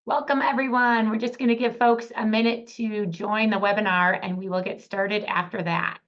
Welcome, everyone. We're just going to give folks a minute to join the webinar, and we will get started after that.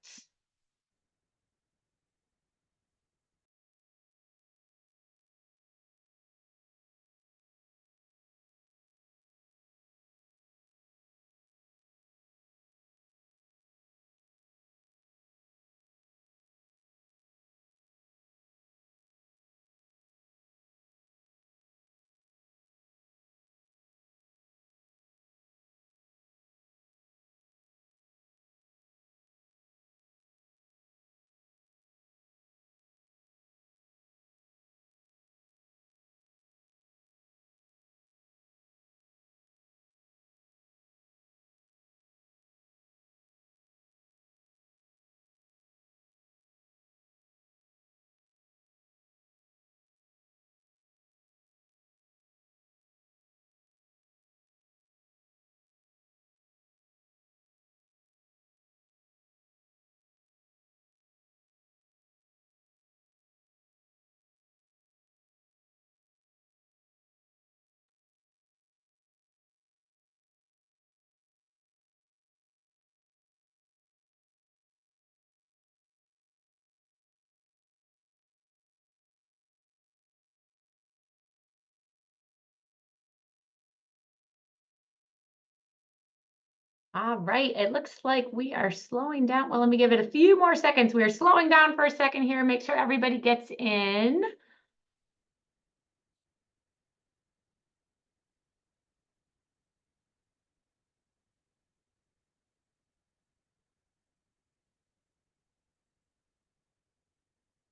All right, it looks like we are slowing down. Well, let me give it a few more seconds. We are slowing down for a second here. Make sure everybody gets in.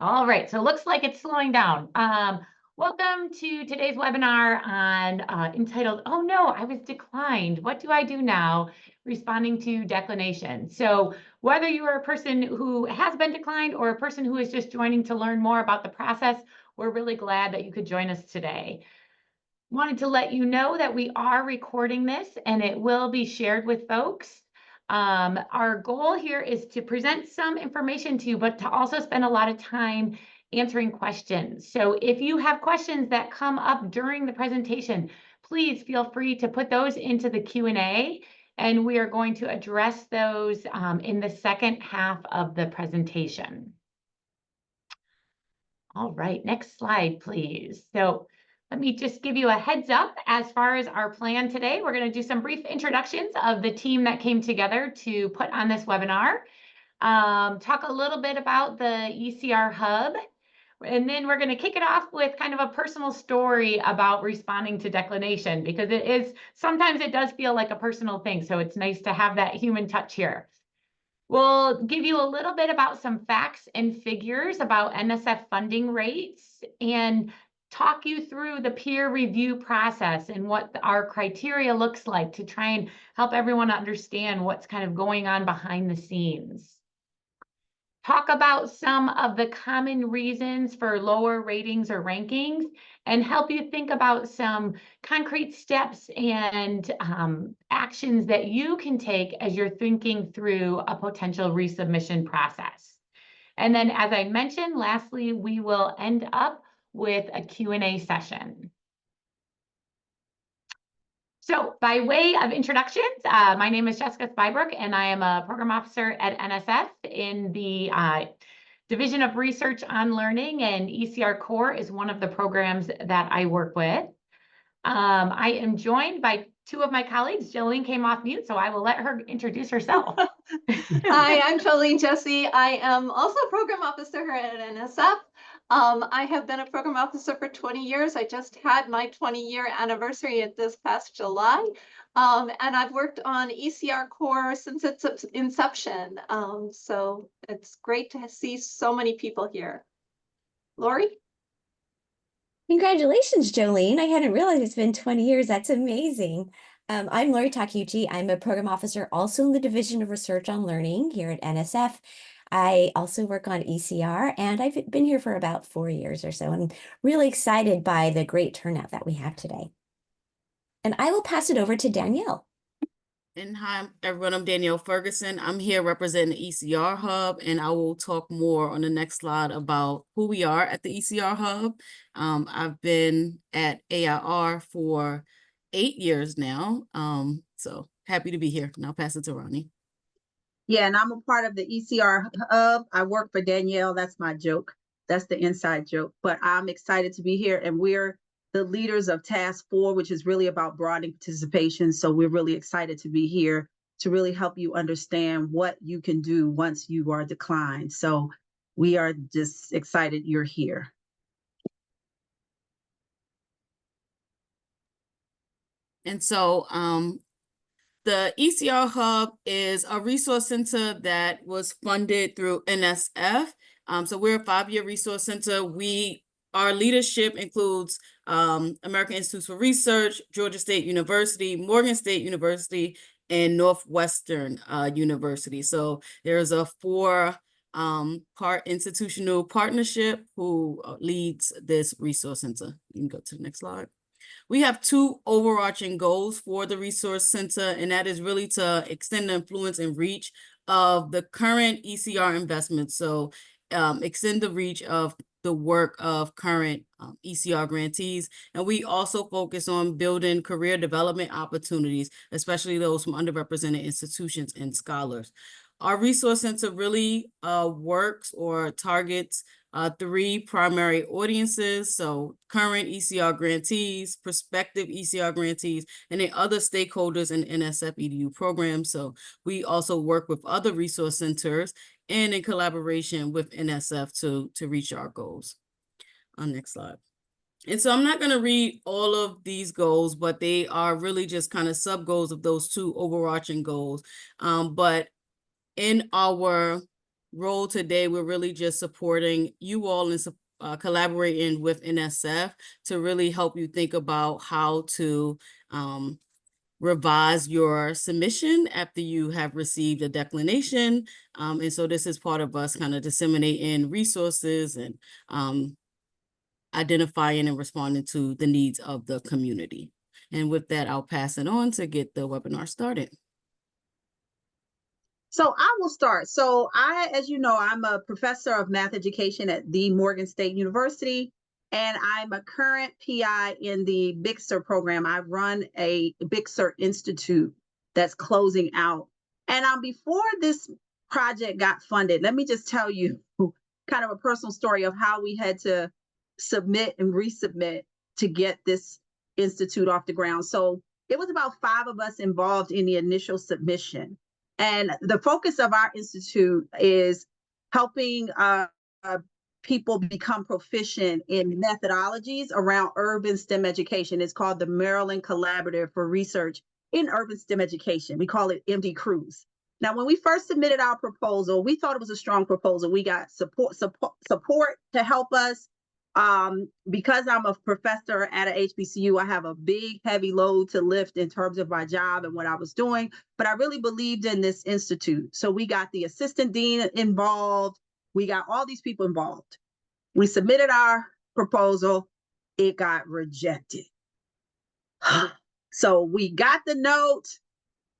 All right, so it looks like it's slowing down. Welcome to today's webinar on entitled, "Oh no, I was declined. What do I do now?" Responding to declination. So whether you are a person who has been declined or a person who is just joining to learn more about the process, we're really glad that you could join us today. Wanted to let you know that we are recording this and it will be shared with folks. Our goal here is to present some information to you, but to also spend a lot of time answering questions. So if you have questions that come up during the presentation, please feel free to put those into the Q&A, and we are going to address those in the second half of the presentation. All right, next slide, please. So let me just give you a heads up as far as our plan today. We're going to do some brief introductions of the team that came together to put on this webinar, talk a little bit about the ECR Hub, and then we're going to kick it off with kind of a personal story about responding to declination, because sometimes it does feel like a personal thing. So it's nice to have that human touch here. We'll give you a little bit about some facts and figures about NSF funding rates and talk you through the peer review process and what our criteria looks like to try and help everyone understand what's kind of going on behind the scenes. Talk about some of the common reasons for lower ratings or rankings and help you think about some concrete steps and actions that you can take as you're thinking through a potential resubmission process. And then, as I mentioned, lastly, we will end up with a Q&A session. So by way of introductions, my name is Jessica Spybrook, and I am a program officer at NSF in the Division of Research on Learning, and ECR Core is one of the programs that I work with. I am joined by two of my colleagues. Jolene came off mute, so I will let her introduce herself. Hi, I'm Jolene Jesse. I am also a program officer here at NSF. I have been a program officer for 20 years. I just had my 20-year anniversary at this past July. And I've worked on ECR Core since its inception. So it's great to see so many people here. Lori? Congratulations, Jolene. I hadn't realized it's been 20 years. That's amazing. I'm Lori Takeuchi. I'm a program officer also in the Division of Research on Learning here at NSF. I also work on ECR, and I've been here for about 4 years or so. I'm really excited by the great turnout that we have today. And I will pass it over to Danielle. And hi, everyone. I'm Danielle Ferguson. I'm here representing the ECR Hub, and I will talk more on the next slide about who we are at the ECR Hub. I've been at AIR for 8 years now. So happy to be here. And I'll pass it to Roni. Yeah, and I'm a part of the ECR Hub. I work for Danielle. That's my joke. That's the inside joke. But I'm excited to be here. And we're the leaders of Task 4, which is really about broadening participation. So we're really excited to be here to really help you understand what you can do once you are declined. So we are just excited you're here. And so the ECR Hub is a resource center that was funded through NSF. So we're a 5-year resource center. Our leadership includes American Institutes for Research, Georgia State University, Morgan State University, and Northwestern University. So there's a 4-part institutional partnership who leads this resource center. You can go to the next slide. We have 2 overarching goals for the Resource Center, and that is really to extend the influence and reach of the current ECR investments. So extend the reach of the work of current ECR grantees. And we also focus on building career development opportunities, especially those from underrepresented institutions and scholars. Our Resource Center really works or targets 3 primary audiences. So current ECR grantees, prospective ECR grantees, and then other stakeholders in NSF EDU programs. So we also work with other resource centers and in collaboration with NSF to reach our goals. Next slide. And so I'm not going to read all of these goals, but they are really just kind of sub goals of those 2 overarching goals. But in our role today, we're really just supporting you all and collaborating with NSF to really help you think about how to revise your submission after you have received a declination. And so this is part of us kind of disseminating resources and identifying and responding to the needs of the community. And with that, I'll pass it on to get the webinar started. So I will start. So as you know, I'm a professor of math education at the Morgan State University, and I'm a current PI in the Big Sur program. I run a Big Sur Institute that's closing out. And before this project got funded, let me just tell you kind of a personal story of how we had to submit and resubmit to get this institute off the ground. So it was about 5 of us involved in the initial submission. And the focus of our institute is helping people become proficient in methodologies around urban STEM education. It's called the Maryland Collaborative for Research in Urban STEM Education. We call it MD Cruise. Now, when we first submitted our proposal, we thought it was a strong proposal. We got support to help us. Because I'm a professor at a HBCU, I have a big, heavy load to lift in terms of my job and what I was doing, but I really believed in this institute. So we got the assistant dean involved. We got all these people involved. We submitted our proposal. It got rejected. So we got the note.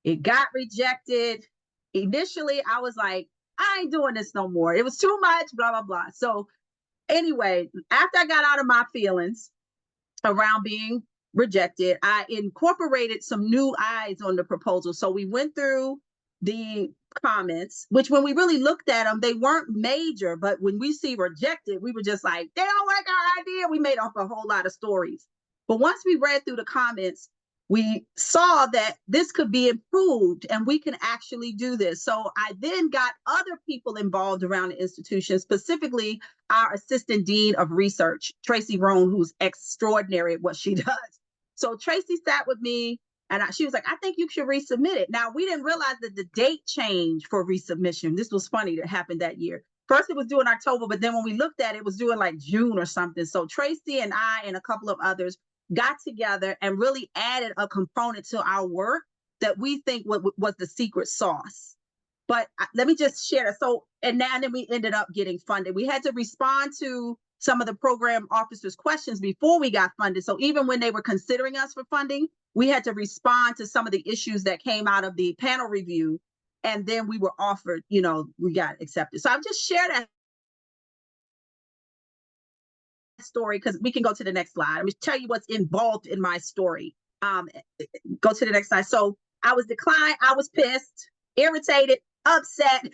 It got rejected. Initially, I was like, I ain't doing this no more. It was too much, blah, blah, blah. So anyway, after I got out of my feelings around being rejected, I incorporated some new eyes on the proposal. So we went through the comments, which when we really looked at them, they weren't major, but when we see rejected, we were just like, they don't like our idea. We made up a whole lot of stories. But once we read through the comments, we saw that this could be improved and we can actually do this. So I then got other people involved around the institution, specifically our assistant dean of research, Tracy Roan, who's extraordinary at what she does. So Tracy sat with me and she was like, I think you should resubmit it. Now, we didn't realize that the date changed for resubmission. This was funny that happened that year. First, it was due in October, but then when we looked at it, it was due in like June or something. So Tracy and I and a couple of others got together and really added a component to our work that we think was the secret sauce. But let me just share that. So, and then we ended up getting funded. We had to respond to some of the program officers' questions before we got funded. So even when they were considering us for funding, we had to respond to some of the issues that came out of the panel review. And then we were offered, we got accepted. So I've just shared that story because we can go to the next slide. I'm going to tell you what's involved in my story. Go to the next slide. So I was declined. I was pissed, irritated, upset.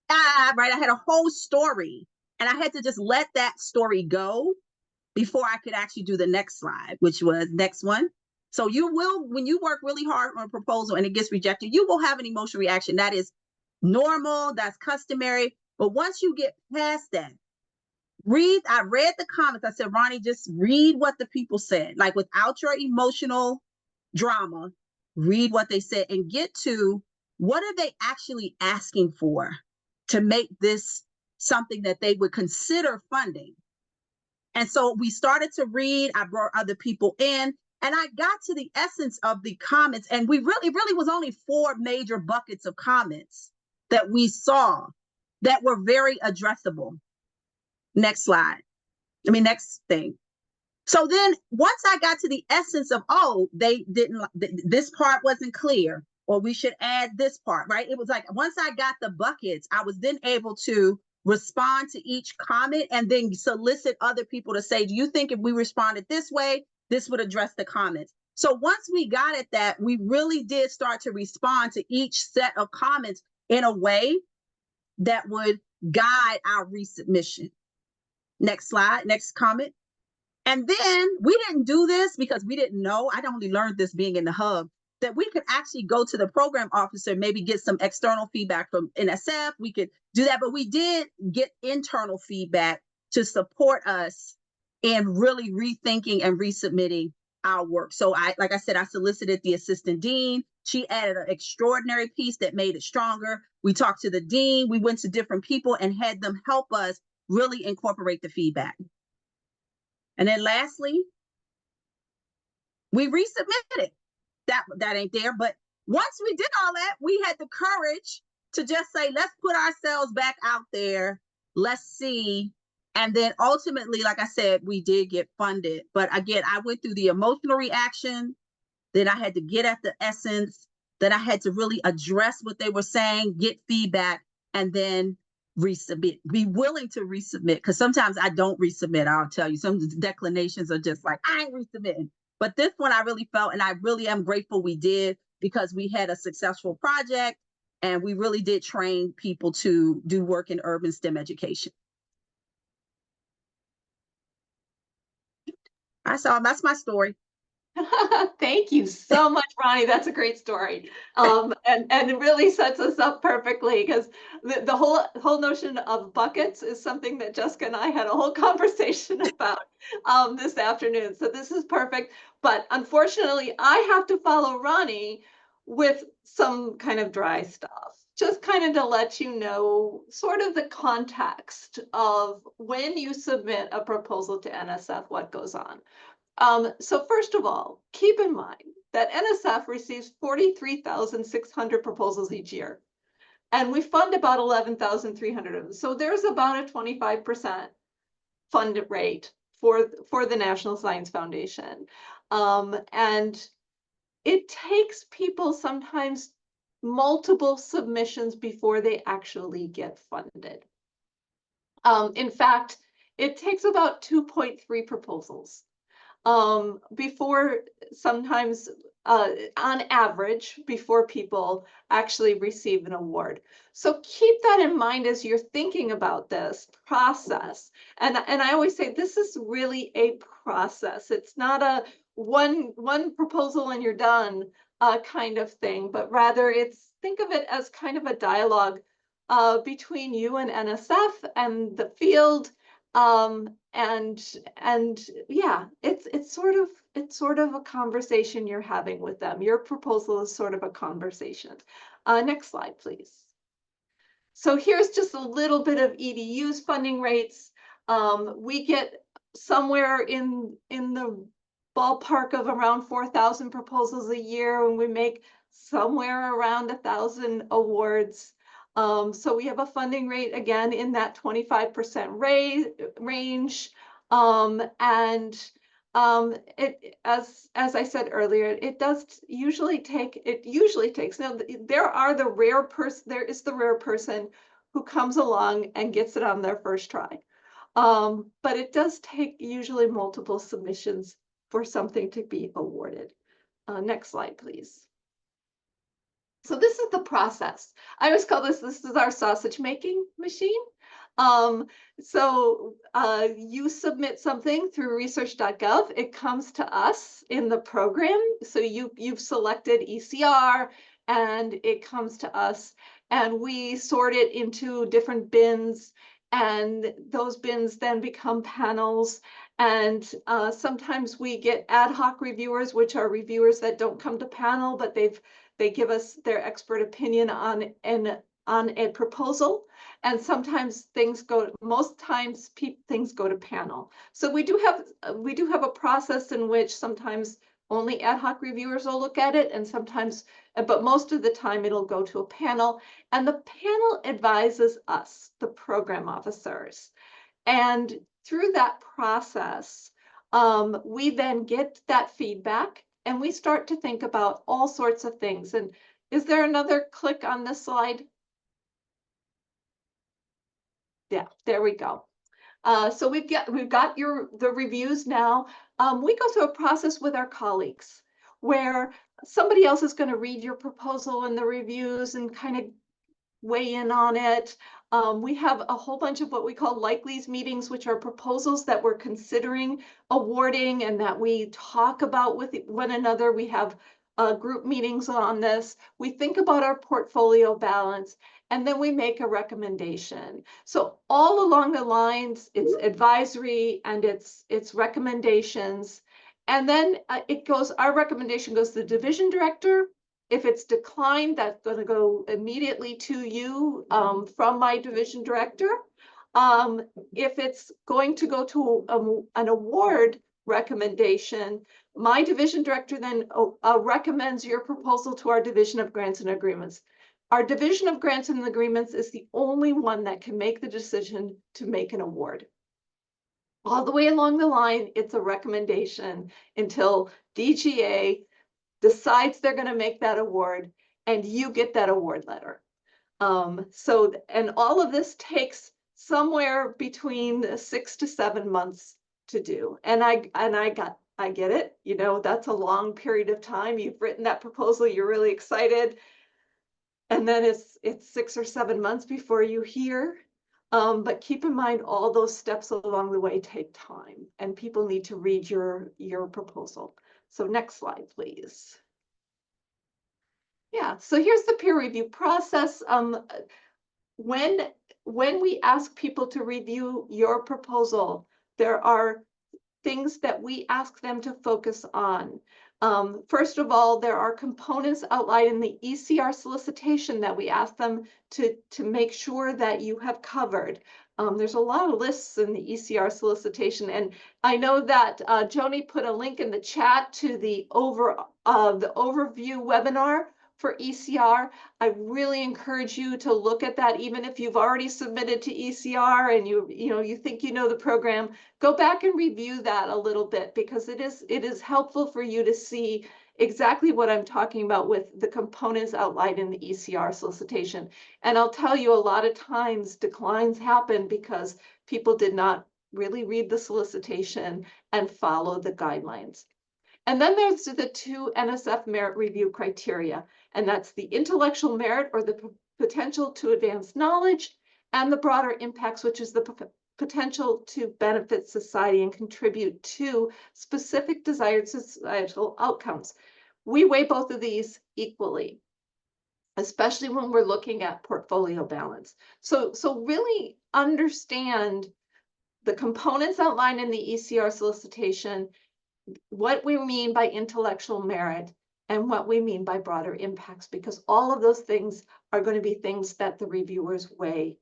Right. I had a whole story, and I had to just let that story go before I could actually do the next slide, which was next one. So you will, when you work really hard on a proposal and it gets rejected, you will have an emotional reaction. That is normal. That's customary. But once you get past that, I read the comments. I said, Roni, just read what the people said, like without your emotional drama, read what they said and get to what are they actually asking for to make this something that they would consider funding. And so we started to read, I brought other people in, and I got to the essence of the comments. And we really was only 4 major buckets of comments that we saw that were very addressable. Next slide. Next thing. So then once I got to the essence of, oh, they didn't, this part wasn't clear, or we should add this part, right? It was like, once I got the buckets, I was then able to respond to each comment and then solicit other people to say, do you think if we responded this way, this would address the comments? So once we got at that, we really did start to respond to each set of comments in a way that would guide our resubmission. Next slide, next comment. And then we didn't do this because we didn't know. I only learned this being in the hub, that we could actually go to the program officer, maybe get some external feedback from NSF. We could do that, but we did get internal feedback to support us in really rethinking and resubmitting our work. So like I said, I solicited the assistant dean. She added an extraordinary piece that made it stronger. We talked to the dean. We went to different people and had them help us really incorporate the feedback. And then lastly, we resubmitted. That ain't there. But once we did all that, we had the courage to just say, let's put ourselves back out there. Let's see. And then ultimately, like I said, we did get funded. But again, I went through the emotional reaction. Then I had to get at the essence. Then I had to really address what they were saying, get feedback, and then resubmit. Be willing to resubmit, because sometimes I don't resubmit. I'll tell you, some declinations are just like, I ain't resubmitting. But this one I really felt, and I really am grateful we did, because we had a successful project and we really did train people to do work in urban STEM education. That's my story. Thank you so much, Roni. That's a great story. And it really sets us up perfectly, because the whole notion of buckets is something that Jessica and I had a whole conversation about this afternoon. So this is perfect. But unfortunately, I have to follow Roni with some kind of dry stuff, just kind of to let you know sort of the context of when you submit a proposal to NSF, what goes on. So first of all, keep in mind that NSF receives 43,600 proposals each year, and we fund about 11,300 of them. So there's about a 25% fund rate for the National Science Foundation. And it takes people sometimes multiple submissions before they actually get funded. In fact, it takes about 2.3 proposals before, sometimes on average, before people actually receive an award. So keep that in mind as you're thinking about this process. And I always say this is really a process. It's not a one proposal and you're done kind of thing, but rather think of it as kind of a dialogue between you and NSF and the field. And yeah, it's sort of a conversation you're having with them. Your proposal is sort of a conversation. Next slide, please. So here's just a little bit of EDU's funding rates. We get somewhere in the ballpark of around 4,000 proposals a year, and we make somewhere around 1,000 awards. So we have a funding rate, again, in that 25% range. As I said earlier, it usually takes, now there is the rare person who comes along and gets it on their first try. But it does take usually multiple submissions for something to be awarded. Next slide, please. So this is the process. I always call this is our sausage making machine. You submit something through research.gov. It comes to us in the program. So you've selected ECR and it comes to us and we sort it into different bins, and those bins then become panels. And sometimes we get ad hoc reviewers, which are reviewers that don't come to panel, but they give us their expert opinion on a proposal. And sometimes most times things go to panel. So we do have a process in which sometimes only ad hoc reviewers will look at it, and sometimes, but most of the time it'll go to a panel, and the panel advises us, the program officers. And through that process, we then get that feedback and we start to think about all sorts of things. And is there another click on this slide? Yeah, there we go. So we've got the reviews now. We go through a process with our colleagues where somebody else is going to read your proposal and the reviews and kind of weigh in on it. We have a whole bunch of what we call likelies meetings, which are proposals that we're considering awarding and that we talk about with one another. We have group meetings on this. We think about our portfolio balance, and then we make a recommendation. So all along the lines, it's advisory and it's recommendations. And then our recommendation goes to the division director. If it's declined, that's going to go immediately to you from my division director. If it's going to go to an award recommendation, my division director then recommends your proposal to our division of grants and agreements. Our division of grants and agreements is the only one that can make the decision to make an award. All the way along the line, it's a recommendation until DGA decides they're going to make that award and you get that award letter. And all of this takes somewhere between 6 to 7 months to do. And I get it. You know, that's a long period of time. You've written that proposal, you're really excited. And then it's 6 or 7 months before you hear. But keep in mind, all those steps along the way take time, and people need to read your proposal. So next slide, please. Yeah, so here's the peer review process. When we ask people to review your proposal, there are things that we ask them to focus on. First of all, there are components outlined in the ECR solicitation that we ask them to make sure that you have covered. There's a lot of lists in the ECR solicitation, and I know that Joni put a link in the chat to the overview webinar for ECR. I really encourage you to look at that, even if you've already submitted to ECR and you think you know the program. Go back and review that a little bit, because it is helpful for you to see exactly what I'm talking about with the components outlined in the ECR solicitation. And I'll tell you, a lot of times declines happen because people did not really read the solicitation and follow the guidelines. And then there's the 2 NSF merit review criteria, and that's the intellectual merit, or the potential to advance knowledge, and the broader impacts, which is the potential to benefit society and contribute to specific desired societal outcomes. We weigh both of these equally, especially when we're looking at portfolio balance. So really understand the components outlined in the ECR solicitation, what we mean by intellectual merit, and what we mean by broader impacts, because all of those things are going to be things that the reviewers weigh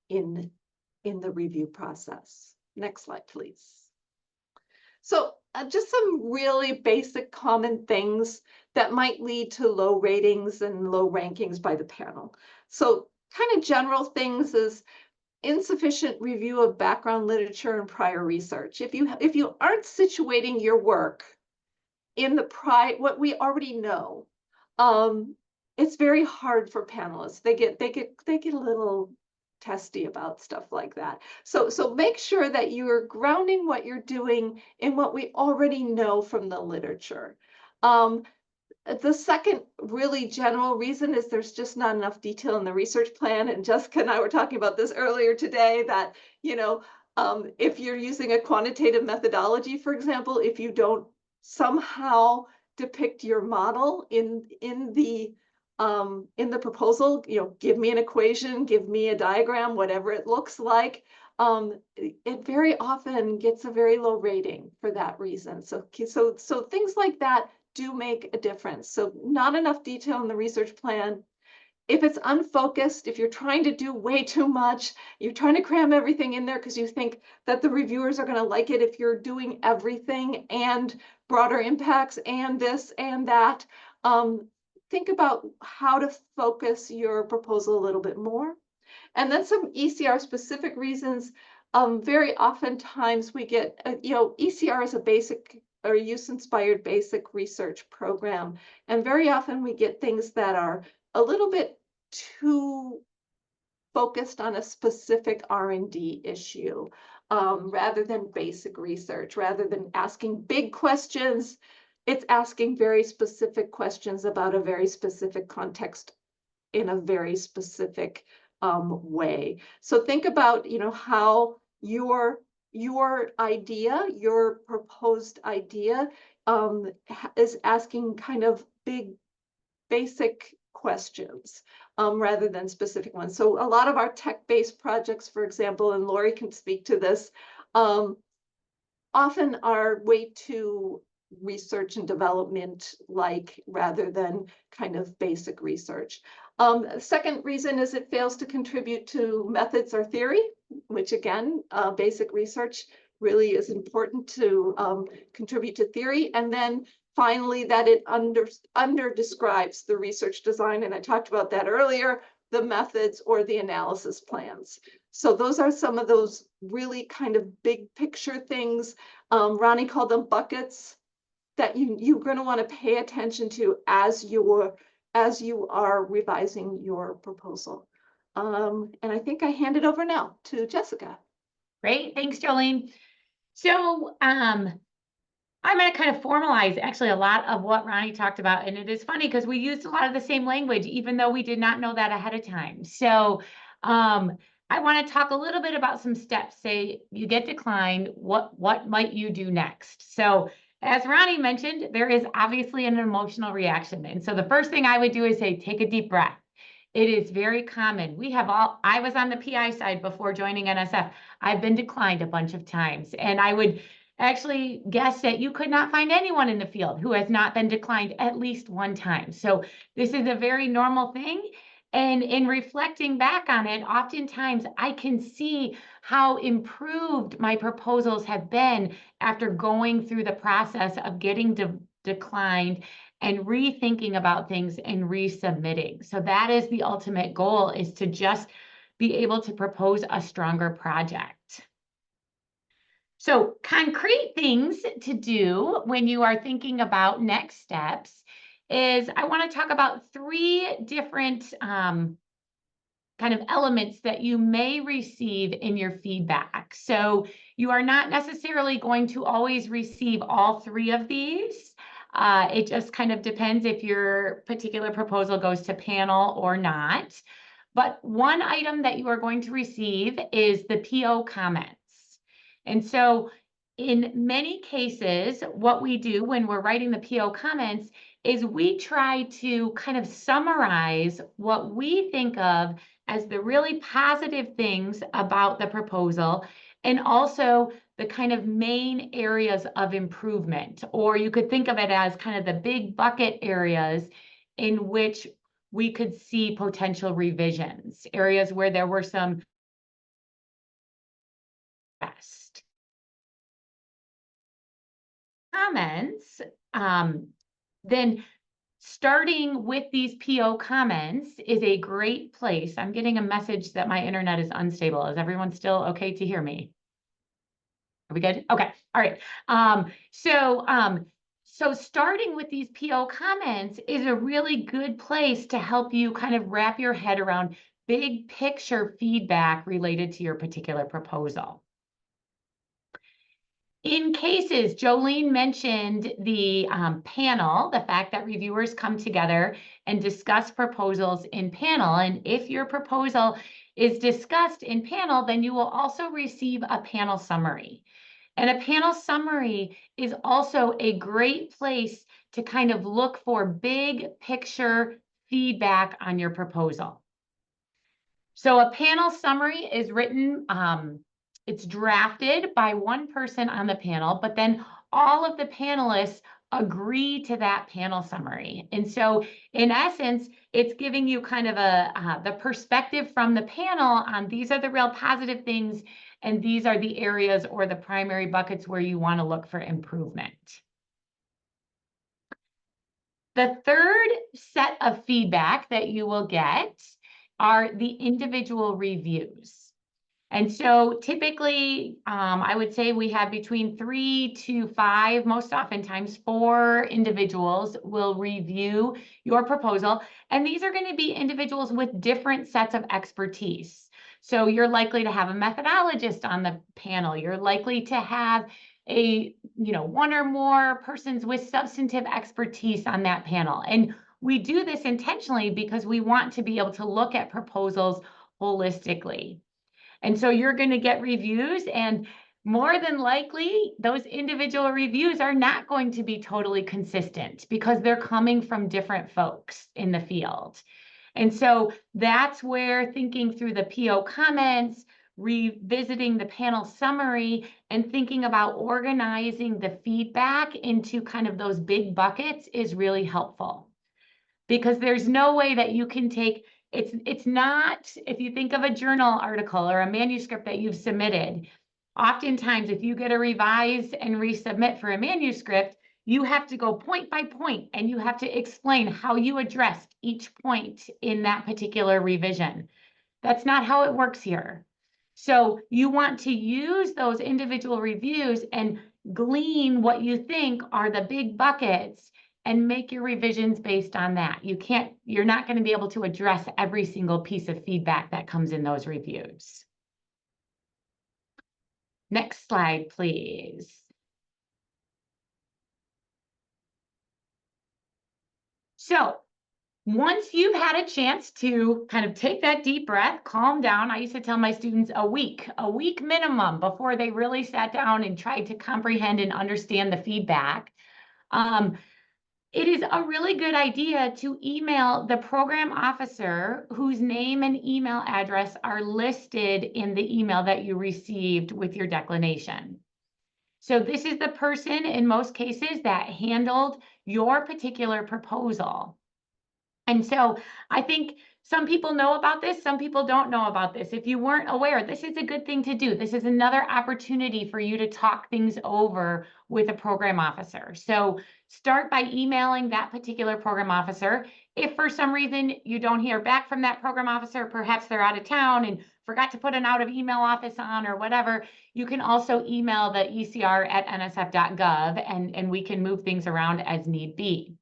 in the review process. Next slide, please. So just some really basic common things that might lead to low ratings and low rankings by the panel. So kind of general things is insufficient review of background literature and prior research. If you aren't situating your work in what we already know, it's very hard for panelists. They get a little testy about stuff like that. So make sure that you're grounding what you're doing in what we already know from the literature. The second really general reason is there's just not enough detail in the research plan. And Jessica and I were talking about this earlier today that, if you're using a quantitative methodology, for example, if you don't somehow depict your model in the proposal, give me an equation, give me a diagram, whatever it looks like, it very often gets a very low rating for that reason. So things like that do make a difference. So not enough detail in the research plan. If it's unfocused, if you're trying to do way too much, you're trying to cram everything in there because you think that the reviewers are going to like it if you're doing everything and broader impacts and this and that, think about how to focus your proposal a little bit more. And then some ECR specific reasons. Very oftentimes we get, ECR is a basic or use-inspired basic research program. And very often we get things that are a little bit too focused on a specific R&D issue, rather than basic research, rather than asking big questions. It's asking very specific questions about a very specific context in a very specific way. So think about, how your idea, your proposed idea, is asking kind of big, basic questions, rather than specific ones. So a lot of our tech-based projects, for example, and Lori can speak to this, often are way too research and development like, rather than kind of basic research. Second reason is it fails to contribute to methods or theory, which again, basic research really is important to contribute to theory. And then finally, that it under describes the research design. And I talked about that earlier, the methods or the analysis plans. So those are some of those really kind of big picture things. Roni called them buckets that you're going to want to pay attention to as you are revising your proposal. And I think I hand it over now to Jessica. Great, thanks, Jolene. So I'm going to kind of formalize actually a lot of what Roni talked about. And it is funny because we used a lot of the same language, even though we did not know that ahead of time. So I want to talk a little bit about some steps. Say you get declined, what might you do next? So as Roni mentioned, there is obviously an emotional reaction. And so the first thing I would do is say, take a deep breath. It is very common. I was on the PI side before joining NSF. I've been declined a bunch of times, and I would actually guess that you could not find anyone in the field who has not been declined at least one time. So this is a very normal thing. And in reflecting back on it, oftentimes I can see how improved my proposals have been after going through the process of getting declined and rethinking about things and resubmitting. So that is the ultimate goal, is to just be able to propose a stronger project. So concrete things to do when you are thinking about next steps is I want to talk about 3 different kind of elements that you may receive in your feedback. So you are not necessarily going to always receive all 3 of these. It just kind of depends if your particular proposal goes to panel or not. But one item that you are going to receive is the PO comments. And so in many cases, what we do when we're writing the PO comments is we try to kind of summarize what we think of as the really positive things about the proposal, and also the kind of main areas of improvement. Or you could think of it as kind of the big bucket areas in which we could see potential revisions, areas where there were some comments. Then starting with these PO comments is a great place. I'm getting a message that my internet is unstable. Is everyone still okay to hear me? Are we good? Okay. All right. So starting with these PO comments is a really good place to help you kind of wrap your head around big picture feedback related to your particular proposal. In cases, Jolene mentioned the panel, the fact that reviewers come together and discuss proposals in panel. And if your proposal is discussed in panel, then you will also receive a panel summary. And a panel summary is also a great place to kind of look for big picture feedback on your proposal. So a panel summary is written, it's drafted by one person on the panel, but then all of the panelists agree to that panel summary. And so in essence, it's giving you kind of the perspective from the panel on these are the real positive things, and these are the areas or the primary buckets where you want to look for improvement. The third set of feedback that you will get are the individual reviews. And so typically, I would say we have between 3 to 5, most oftentimes 4 individuals will review your proposal. And these are going to be individuals with different sets of expertise. So you're likely to have a methodologist on the panel. You're likely to have a, 1 or more persons with substantive expertise on that panel. And we do this intentionally because we want to be able to look at proposals holistically. And so you're going to get reviews, and more than likely, those individual reviews are not going to be totally consistent because they're coming from different folks in the field. And so that's where thinking through the PO comments, revisiting the panel summary, and thinking about organizing the feedback into kind of those big buckets is really helpful. Because there's no way that you can take, it's not, if you think of a journal article or a manuscript that you've submitted, oftentimes if you get a revise and resubmit for a manuscript, you have to go point by point and you have to explain how you addressed each point in that particular revision. That's not how it works here. So you want to use those individual reviews and glean what you think are the big buckets and make your revisions based on that. You're not going to be able to address every single piece of feedback that comes in those reviews. Next slide, please. So once you've had a chance to kind of take that deep breath, calm down, I used to tell my students a week minimum before they really sat down and tried to comprehend and understand the feedback. It is a really good idea to email the program officer whose name and email address are listed in the email that you received with your declination. So this is the person in most cases that handled your particular proposal. And so I think some people know about this, some people don't know about this. If you weren't aware, this is a good thing to do. This is another opportunity for you to talk things over with a program officer. So start by emailing that particular program officer. If for some reason you don't hear back from that program officer, perhaps they're out of town and forgot to put an out of email office on or whatever, you can also email the ECR@nsf.gov and we can move things around as need be.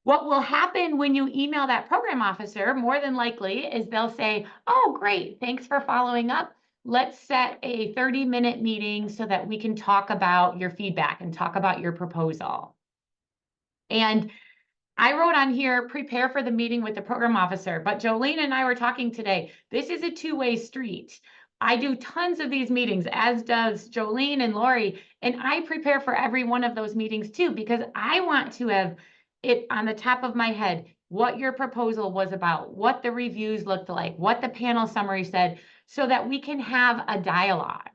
What will happen when you email that program officer, more than likely, is they'll say, oh, great, thanks for following up. Let's set a 30-minute meeting so that we can talk about your feedback and talk about your proposal. And I wrote on here, prepare for the meeting with the program officer, but Jolene and I were talking today. This is a two-way street. I do tons of these meetings, as does Jolene and Lori, and I prepare for every one of those meetings too, because I want to have it on the top of my head, what your proposal was about, what the reviews looked like, what the panel summary said, so that we can have a dialogue.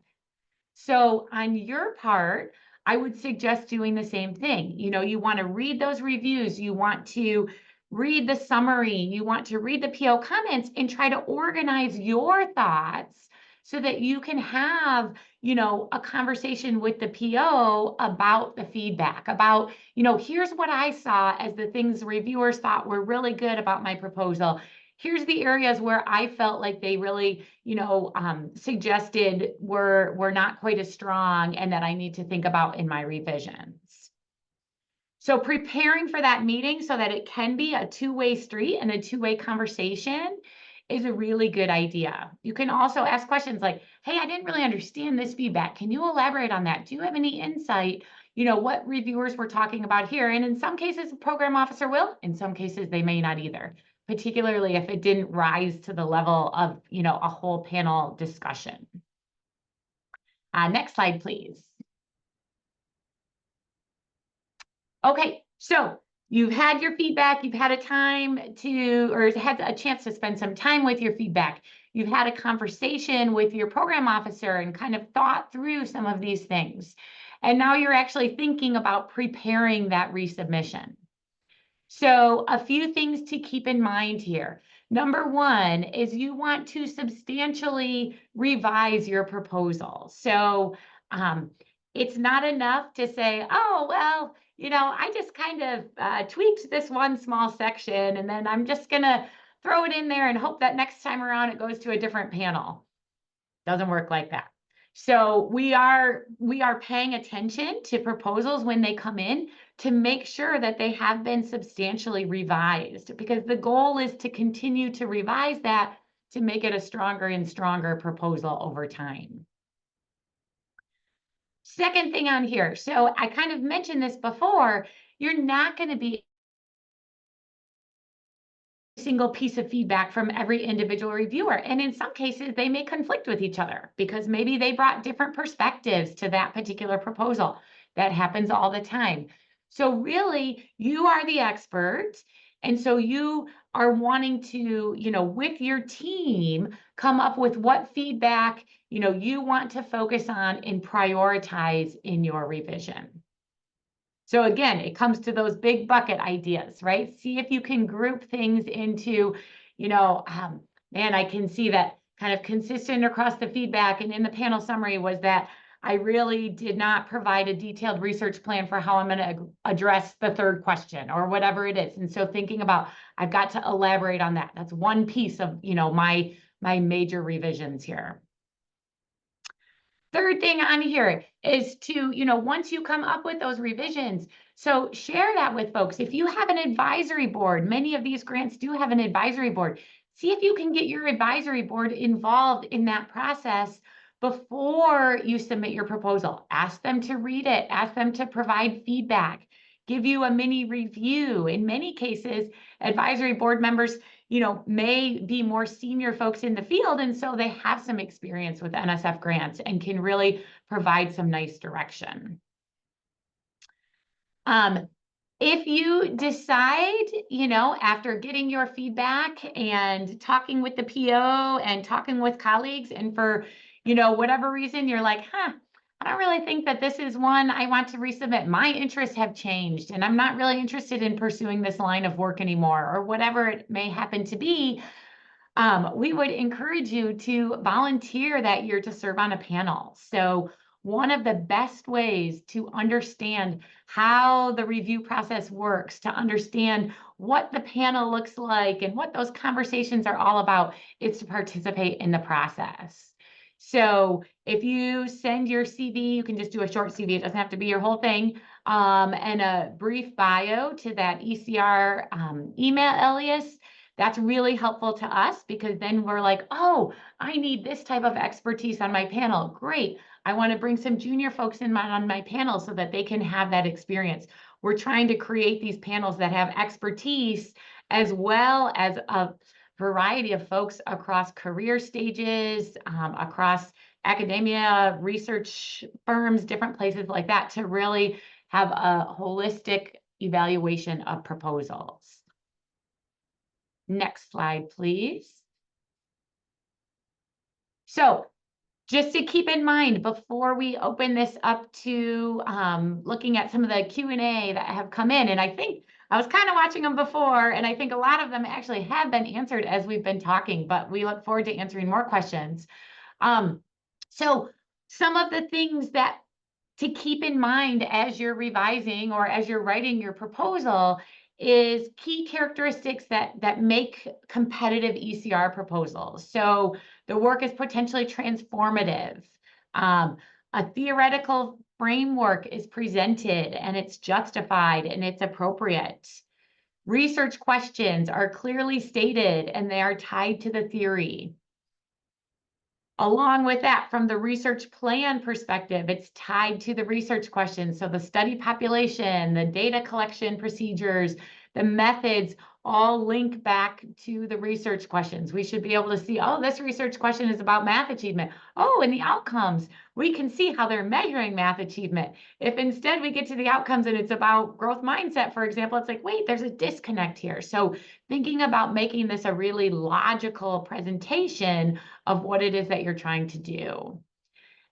So on your part, I would suggest doing the same thing. You want to read those reviews, you want to read the summary, you want to read the PO comments and try to organize your thoughts so that you can have, a conversation with the PO about the feedback, about, here's what I saw as the things reviewers thought were really good about my proposal. Here's the areas where I felt like they really, suggested were not quite as strong and that I need to think about in my revisions. So preparing for that meeting so that it can be a two-way street and a two-way conversation is a really good idea. You can also ask questions like, hey, I didn't really understand this feedback. Can you elaborate on that? Do you have any insight? You know, what reviewers were talking about here? And in some cases, the program officer will, in some cases, they may not either, particularly if it didn't rise to the level of, you know, a whole panel discussion. Next slide, please. Okay, so you've had your feedback, you've had a time to, or had a chance to spend some time with your feedback. You've had a conversation with your program officer and kind of thought through some of these things. And now you're actually thinking about preparing that resubmission. So a few things to keep in mind here. Number one is you want to substantially revise your proposal. So it's not enough to say, oh, well, you know, I just kind of tweaked this one small section and then I'm just gonna throw it in there and hope that next time around it goes to a different panel. Doesn't work like that. So we are paying attention to proposals when they come in to make sure that they have been substantially revised, because the goal is to continue to revise that to make it a stronger and stronger proposal over time. Second thing on here, so I kind of mentioned this before, you're not going to be single piece of feedback from every individual reviewer. And in some cases, they may conflict with each other because maybe they brought different perspectives to that particular proposal. That happens all the time. So really, you are the expert. And so you are wanting to, you know, with your team, come up with what feedback, you know, you want to focus on and prioritize in your revision. So again, it comes to those big bucket ideas, right? See if you can group things into, you know, man, I can see that kind of consistent across the feedback and in the panel summary was that I really did not provide a detailed research plan for how I'm going to address the third question or whatever it is. And so thinking about, I've got to elaborate on that. That's one piece of, you know, my major revisions here. Third thing on here is to, you know, once you come up with those revisions, so share that with folks. If you have an advisory board, many of these grants do have an advisory board. See if you can get your advisory board involved in that process before you submit your proposal. Ask them to read it, ask them to provide feedback, give you a mini review. In many cases, advisory board members, you know, may be more senior folks in the field, and so they have some experience with NSF grants and can really provide some nice direction. If you decide, you know, after getting your feedback and talking with the PO and talking with colleagues, and for, you know, whatever reason, you're like, I don't really think that this is one I want to resubmit. My interests have changed and I'm not really interested in pursuing this line of work anymore, or whatever it may happen to be. We would encourage you to volunteer that year to serve on a panel. So one of the best ways to understand how the review process works, to understand what the panel looks like and what those conversations are all about, is to participate in the process. So if you send your CV, you can just do a short CV. It doesn't have to be your whole thing, and a brief bio to that ECR email alias. That's really helpful to us, because then we're like, oh, I need this type of expertise on my panel. Great. I want to bring some junior folks in on my panel so that they can have that experience. We're trying to create these panels that have expertise as well as a variety of folks across career stages, across academia, research firms, different places like that, to really have a holistic evaluation of proposals. Next slide, please. So just to keep in mind before we open this up to looking at some of the Q&A that have come in, and I think I was kind of watching them before, and I think a lot of them actually have been answered as we've been talking, but we look forward to answering more questions. So some of the things that to keep in mind as you're revising or as you're writing your proposal is key characteristics that make competitive ECR proposals. So the work is potentially transformative. A theoretical framework is presented and it's justified and it's appropriate. Research questions are clearly stated and they are tied to the theory. Along with that, from the research plan perspective, it's tied to the research questions. So the study population, the data collection procedures, the methods all link back to the research questions. We should be able to see, oh, this research question is about math achievement. Oh, and the outcomes, we can see how they're measuring math achievement. If instead we get to the outcomes and it's about growth mindset, for example, it's like, wait, there's a disconnect here. So thinking about making this a really logical presentation of what it is that you're trying to do.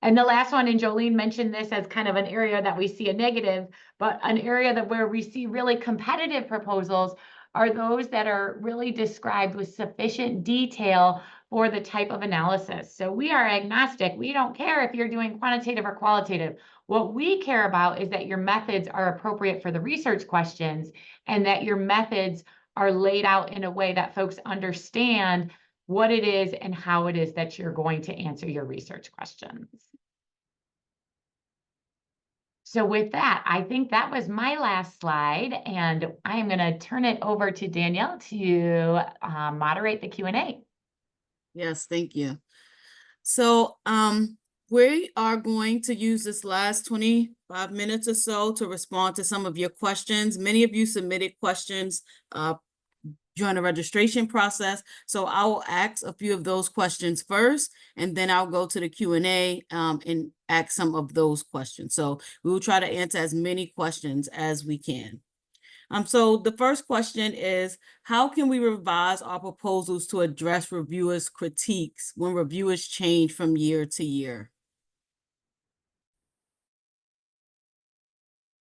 And the last one, and Jolene mentioned this as kind of an area that we see a negative, but an area that where we see really competitive proposals are those that are really described with sufficient detail for the type of analysis. So we are agnostic. We don't care if you're doing quantitative or qualitative. What we care about is that your methods are appropriate for the research questions and that your methods are laid out in a way that folks understand what it is and how it is that you're going to answer your research questions. So with that, I think that was my last slide, and I am going to turn it over to Danielle to moderate the Q&A. Yes, thank you. So we are going to use this last 25 minutes or so to respond to some of your questions. Many of you submitted questions during the registration process. So I will ask a few of those questions first, and then I'll go to the Q&A and ask some of those questions. So we will try to answer as many questions as we can. So the first question is, how can we revise our proposals to address reviewers' critiques when reviewers change from year to year?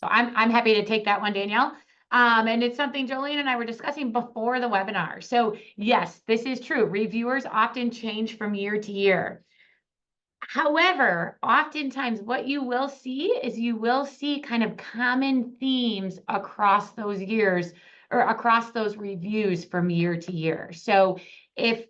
So I'm happy to take that one, Danielle. And it's something Jolene and I were discussing before the webinar. So yes, this is true. Reviewers often change from year to year. However, oftentimes what you will see is you will see kind of common themes across those years or across those reviews from year to year. So if,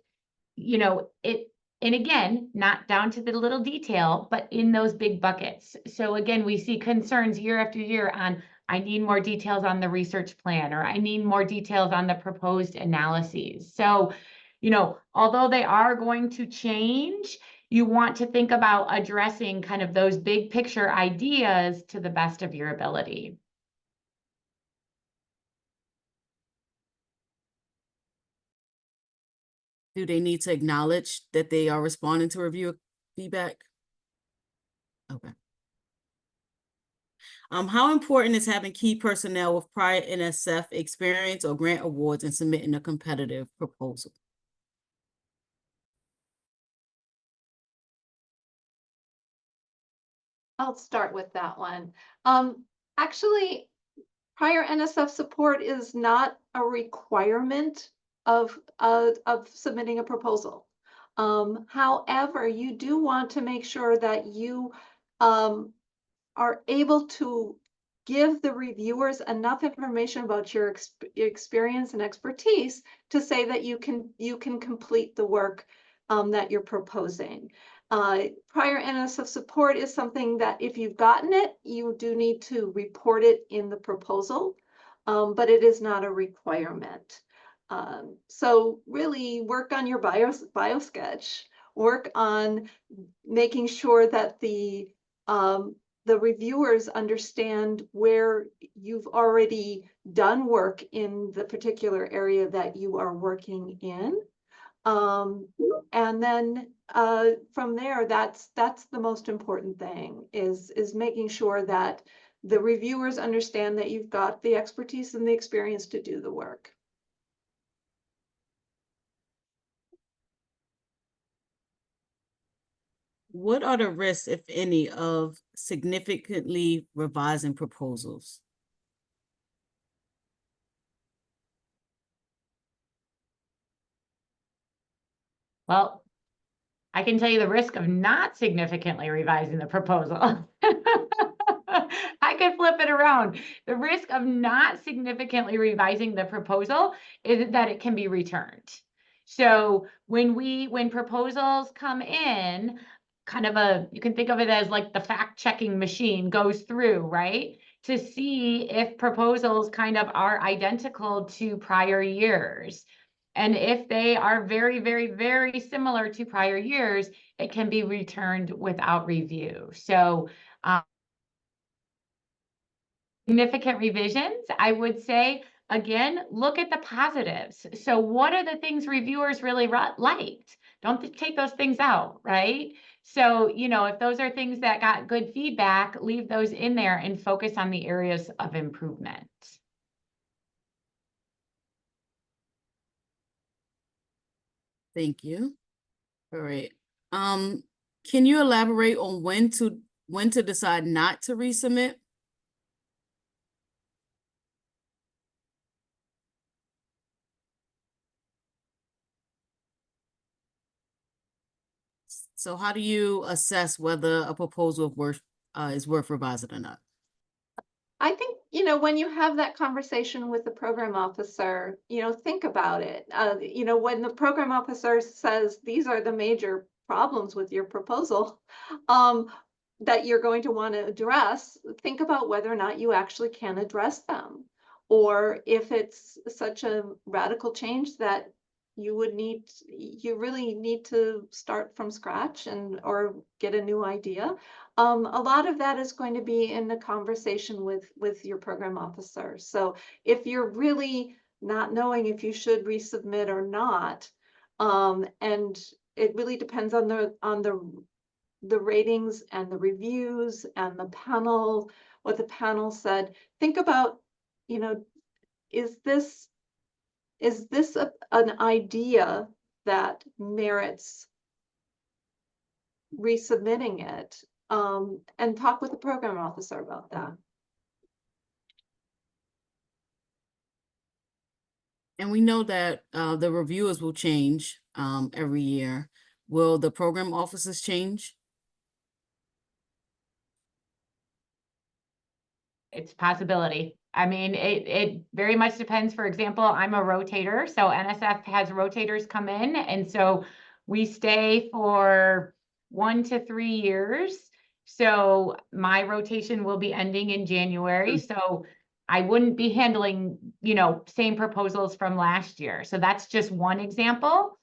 you know, and again, not down to the little detail, but in those big buckets. So again, we see concerns year after year on, I need more details on the research plan, or I need more details on the proposed analyses. So, you know, although they are going to change, you want to think about addressing kind of those big picture ideas to the best of your ability. Do they need to acknowledge that they are responding to reviewer feedback? Okay. How important is having key personnel with prior NSF experience or grant awards and submitting a competitive proposal? I'll start with that one. Actually, prior NSF support is not a requirement of submitting a proposal. However, you do want to make sure that you are able to give the reviewers enough information about your experience and expertise to say that you can complete the work that you're proposing. Prior NSF support is something that if you've gotten it, you do need to report it in the proposal, but it is not a requirement. So really work on your bio sketch, work on making sure that the reviewers understand where you've already done work in the particular area that you are working in. And then from there, that's the most important thing is making sure that the reviewers understand that you've got the expertise and the experience to do the work. What are the risks, if any, of significantly revising proposals? Well, I can tell you the risk of not significantly revising the proposal. I could flip it around. The risk of not significantly revising the proposal is that it can be returned. So when proposals come in, kind of you can think of it as like the fact-checking machine goes through, right? to see if proposals kind of are identical to prior years. And if they are very, very, very similar to prior years, it can be returned without review. So significant revisions, I would say, again, look at the positives. So what are the things reviewers really liked? Don't take those things out, right? So, you know, if those are things that got good feedback, leave those in there and focus on the areas of improvement. Thank you. All right. Can you elaborate on when to decide not to resubmit? So how do you assess whether a proposal is worth revising or not? I think, you know, when you have that conversation with the program officer, you know, think about it. You know, when the program officer says, these are the major problems with your proposal, that you're going to want to address, think about whether or not you actually can address them. Or if it's such a radical change that you really need to start from scratch or get a new idea. A lot of that is going to be in the conversation with your program officer. So if you're really not knowing if you should resubmit or not, and it really depends on the ratings and the reviews and the panel, what the panel said, think about, you know, is this an idea that merits resubmitting it? And talk with the program officer about that. And we know that the reviewers will change every year. Will the program officers change? It's a possibility. I mean, it very much depends. For example, I'm a rotator, so NSF has rotators come in, and so we stay for 1 to 3 years. So my rotation will be ending in January. So I wouldn't be handling, you know, same proposals from last year. So that's just one example.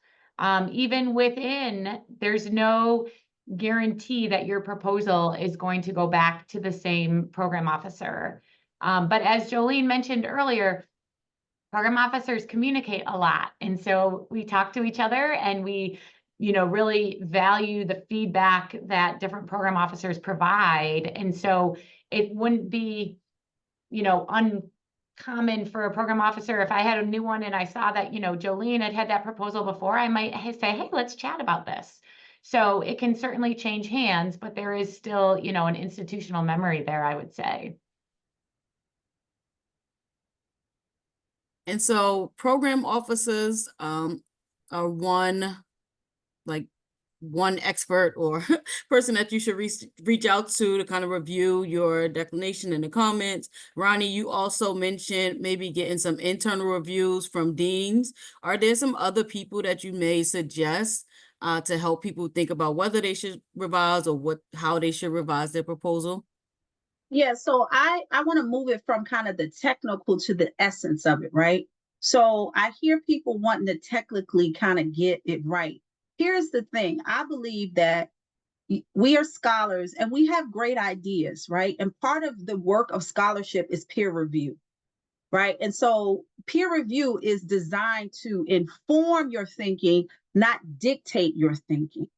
Even within, there's no guarantee that your proposal is going to go back to the same program officer. But as Jolene mentioned earlier, program officers communicate a lot. And so we talk to each other and we, you know, really value the feedback that different program officers provide. And so it wouldn't be, you know, uncommon for a program officer. If I had a new one and I saw that, you know, Jolene had that proposal before, I might say, hey, let's chat about this. So it can certainly change hands, but there is still, you know, an institutional memory there, I would say. And so program officers are one expert or person that you should reach out to kind of review your declination in the comments. Roni, you also mentioned maybe getting some internal reviews from deans. Are there some other people that you may suggest to help people think about whether they should revise or how they should revise their proposal? Yeah, so I want to move it from kind of the technical to the essence of it, right? So I hear people wanting to technically kind of get it right. Here's the thing. I believe that we are scholars and we have great ideas, right? And part of the work of scholarship is peer review, right? And so peer review is designed to inform your thinking, not dictate your thinking.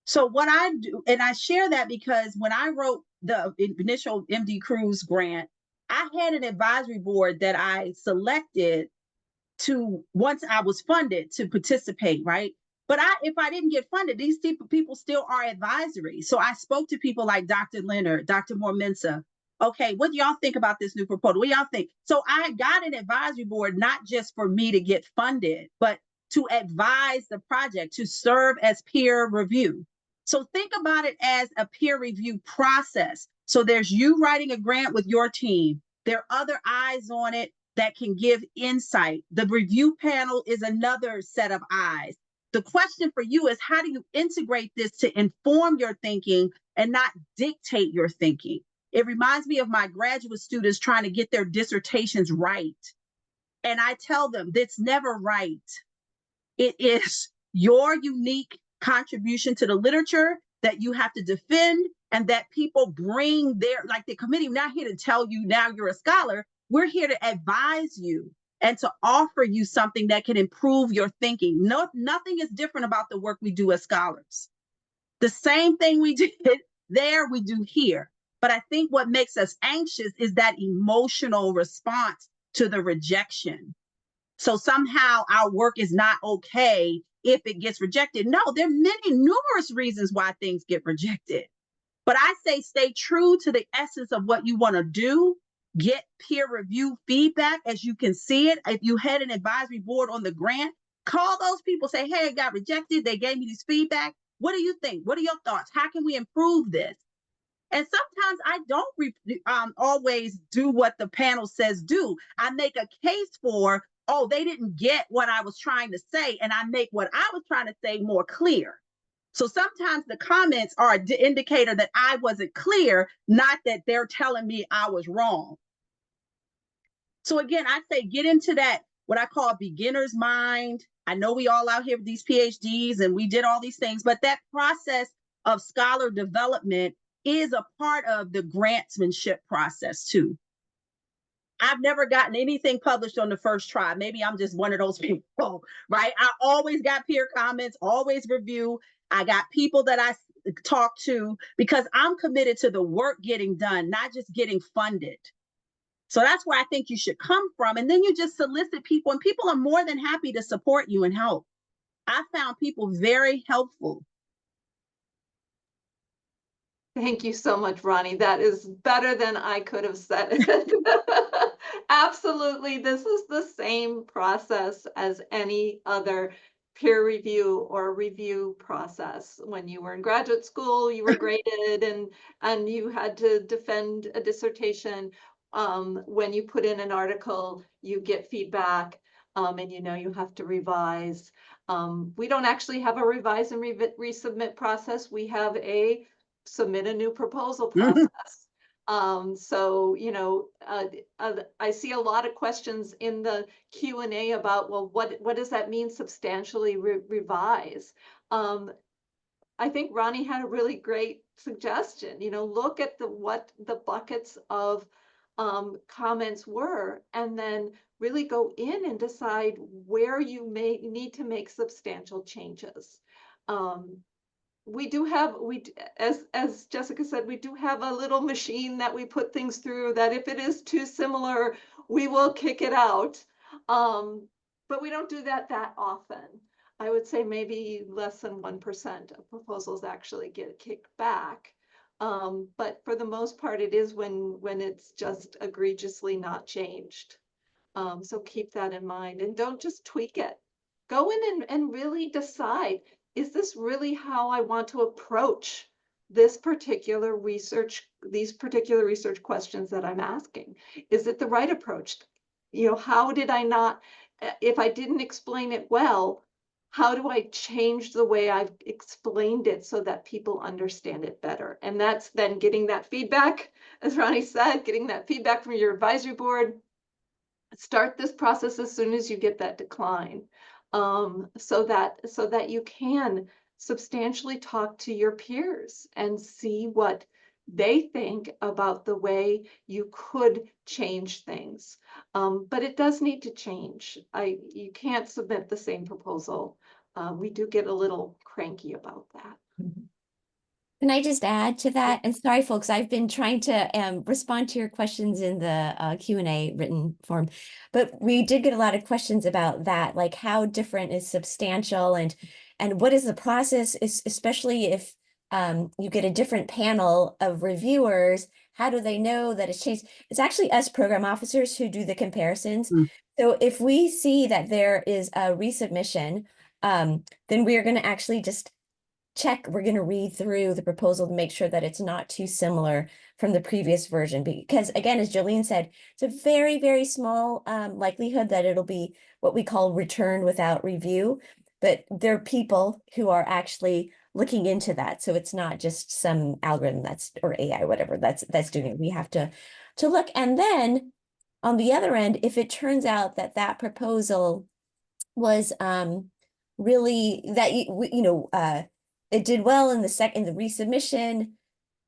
So what I do, and I share that because when I wrote the initial MD Cruz grant, I had an advisory board that I selected to, once I was funded, to participate, right? But if I didn't get funded, these people still are advisory. So I spoke to people like Dr. Leonard, Dr. Moore-Mensah. Okay, what do y'all think about this new proposal? What do y'all think? So I got an advisory board, not just for me to get funded, but to advise the project, to serve as peer review. So think about it as a peer review process. So there's you writing a grant with your team. There are other eyes on it that can give insight. The review panel is another set of eyes. The question for you is, how do you integrate this to inform your thinking and not dictate your thinking? It reminds me of my graduate students trying to get their dissertations right. And I tell them, that's never right. It is your unique contribution to the literature that you have to defend, and that people bring their, like the committee, we're not here to tell you now you're a scholar. We're here to advise you and to offer you something that can improve your thinking. No, nothing is different about the work we do as scholars. The same thing we did there, we do here. But I think what makes us anxious is that emotional response to the rejection. So somehow our work is not okay if it gets rejected. No, there are numerous reasons why things get rejected. But I say stay true to the essence of what you want to do. Get peer review feedback as you can see it. If you had an advisory board on the grant, call those people, say, hey, it got rejected. They gave me this feedback. What do you think? What are your thoughts? How can we improve this? And sometimes I don't always do what the panel says do. I make a case for, oh, they didn't get what I was trying to say, and I make what I was trying to say more clear. So sometimes the comments are an indicator that I wasn't clear, not that they're telling me I was wrong. So again, I say get into that, what I call beginner's mind. I know we all out here with these PhDs and we did all these things, but that process of scholar development is a part of the grantsmanship process too. I've never gotten anything published on the first try. Maybe I'm just one of those people, right? I always got peer comments, always review. I got people that I talk to because I'm committed to the work getting done, not just getting funded. So that's where I think you should come from. And then you just solicit people, and people are more than happy to support you and help. I found people very helpful. Thank you so much, Roni. That is better than I could have said it. Absolutely. This is the same process as any other peer review or review process. When you were in graduate school, you were graded and you had to defend a dissertation. When you put in an article, you get feedback, and you know you have to revise. We don't actually have a revise and resubmit process. We have a submit a new proposal process. So, you know, I see a lot of questions in the Q&A about, well, what does that mean, substantially revise? I think Roni had a really great suggestion. You know, look at what the buckets of comments were, and then really go in and decide where you may need to make substantial changes. We do have, as Jessica said, we do have a little machine that we put things through that if it is too similar, we will kick it out. But we don't do that often. I would say maybe less than 1% of proposals actually get kicked back. But for the most part, it is when it's just egregiously not changed. So keep that in mind and don't just tweak it. Go in and really decide, is this really how I want to approach this particular research, these particular research questions that I'm asking? Is it the right approach? You know, how did I not, if I didn't explain it well, how do I change the way I've explained it so that people understand it better? And that's then getting that feedback, as Roni said, getting that feedback from your advisory board. Start this process as soon as you get that decline, so that you can substantially talk to your peers and see what they think about the way you could change things. But it does need to change. You can't submit the same proposal. We do get a little cranky about that. Can I just add to that? And sorry, folks, I've been trying to respond to your questions in the Q&A written form, but we did get a lot of questions about that, like how different is substantial and what is the process, especially if you get a different panel of reviewers, how do they know that it's changed? It's actually us program officers who do the comparisons. So if we see that there is a resubmission, then we are going to actually just check, we're going to read through the proposal to make sure that it's not too similar from the previous version. Because again, as Jolene said, it's a very, very small likelihood that it'll be what we call returned without review. But there are people who are actually looking into that. So it's not just some algorithm or AI, whatever that's doing it. We have to look. And then on the other end, if it turns out that that proposal was really that it did well in the resubmission,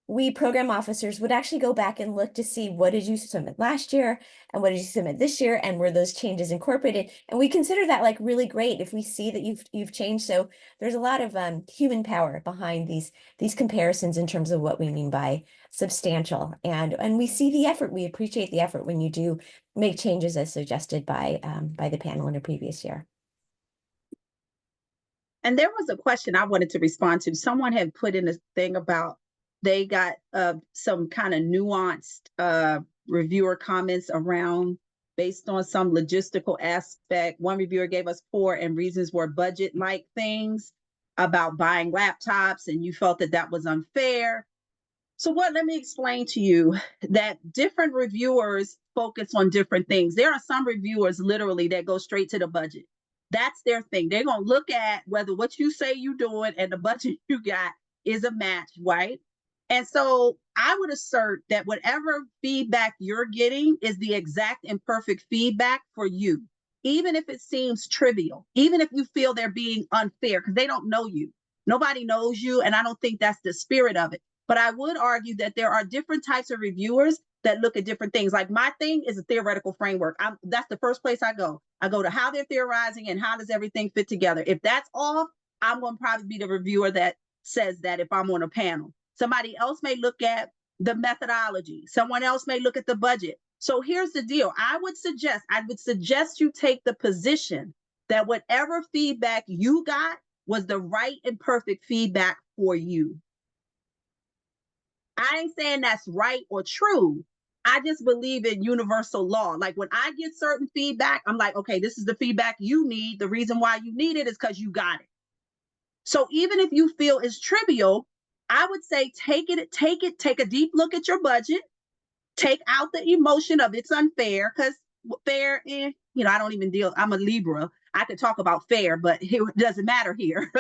we program officers would actually go back and look to see what did you submit last year and what did you submit this year, and were those changes incorporated. And we consider that like really great if we see that you've changed. So there's a lot of human power behind these comparisons in terms of what we mean by substantial, and we see the effort. We appreciate the effort when you do make changes as suggested by the panel in a previous year. And there was a question I wanted to respond to. Someone had put in a thing about they got some kind of nuanced reviewer comments around based on some logistical aspect. One reviewer gave us 4 and reasons were budget-like things about buying laptops, and you felt that that was unfair. So let me explain to you that different reviewers focus on different things. There are some reviewers literally that go straight to the budget. That's their thing. They're going to look at whether what you say you're doing and the budget you got is a match, right? And so I would assert that whatever feedback you're getting is the exact and perfect feedback for you, even if it seems trivial, even if you feel they're being unfair, because they don't know you. Nobody knows you, and I don't think that's the spirit of it. But I would argue that there are different types of reviewers that look at different things. Like my thing is a theoretical framework. That's the first place I go. I go to how they're theorizing and how does everything fit together. If that's off, I'm going to probably be the reviewer that says that if I'm on a panel. Somebody else may look at the methodology. Someone else may look at the budget. So here's the deal. I would suggest you take the position that whatever feedback you got was the right and perfect feedback for you. I ain't saying that's right or true. I just believe in universal law. Like when I get certain feedback, I'm like, okay, this is the feedback you need. The reason why you need it is because you got it. So even if you feel it's trivial, I would say take a deep look at your budget, take out the emotion of it's unfair, because fair, I don't even deal, I'm a Libra. I could talk about fair, but it doesn't matter here.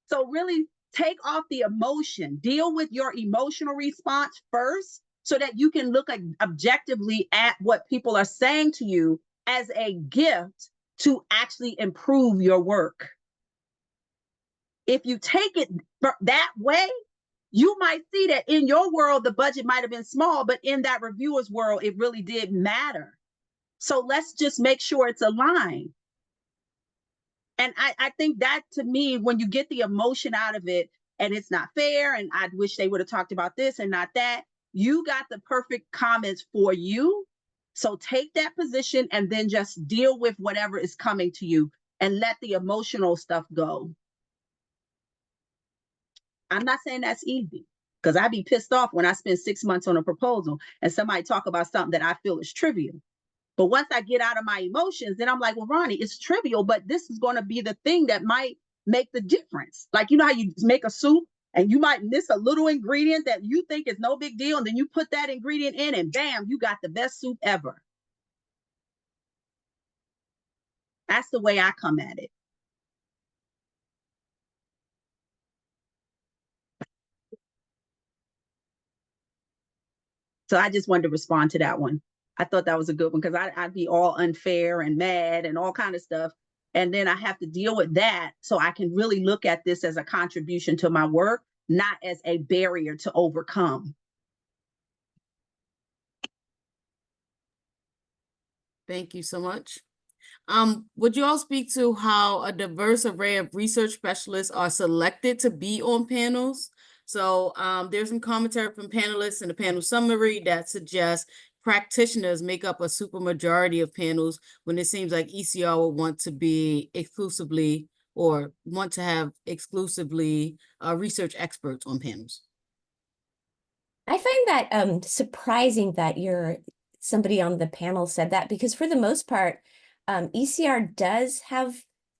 So really take off the emotion, deal with your emotional response first so that you can look objectively at what people are saying to you as a gift to actually improve your work. If you take it that way, you might see that in your world, the budget might have been small, but in that reviewer's world, it really did matter. So let's just make sure it's aligned. And I think that, to me, when you get the emotion out of it and it's not fair, and I wish they would have talked about this and not that, you got the perfect comments for you. So take that position and then just deal with whatever is coming to you and let the emotional stuff go. I'm not saying that's easy, because I'd be pissed off when I spend 6 months on a proposal and somebody talk about something that I feel is trivial. But once I get out of my emotions, then I'm like, well, Roni, it's trivial, but this is going to be the thing that might make the difference. Like, you know how you make a soup and you might miss a little ingredient that you think is no big deal, and then you put that ingredient in and bam, you got the best soup ever. That's the way I come at it. So I just wanted to respond to that one. I thought that was a good one, because I'd be all unfair and mad and all kind of stuff. And then I have to deal with that so I can really look at this as a contribution to my work, not as a barrier to overcome. Thank you so much. Would you all speak to how a diverse array of research specialists are selected to be on panels? So there's some commentary from panelists in the panel summary that suggests practitioners make up a supermajority of panels, when it seems like ECR will want to be exclusively, or want to have exclusively research experts on panels. I find that surprising that somebody on the panel said that, because for the most part, ECR does have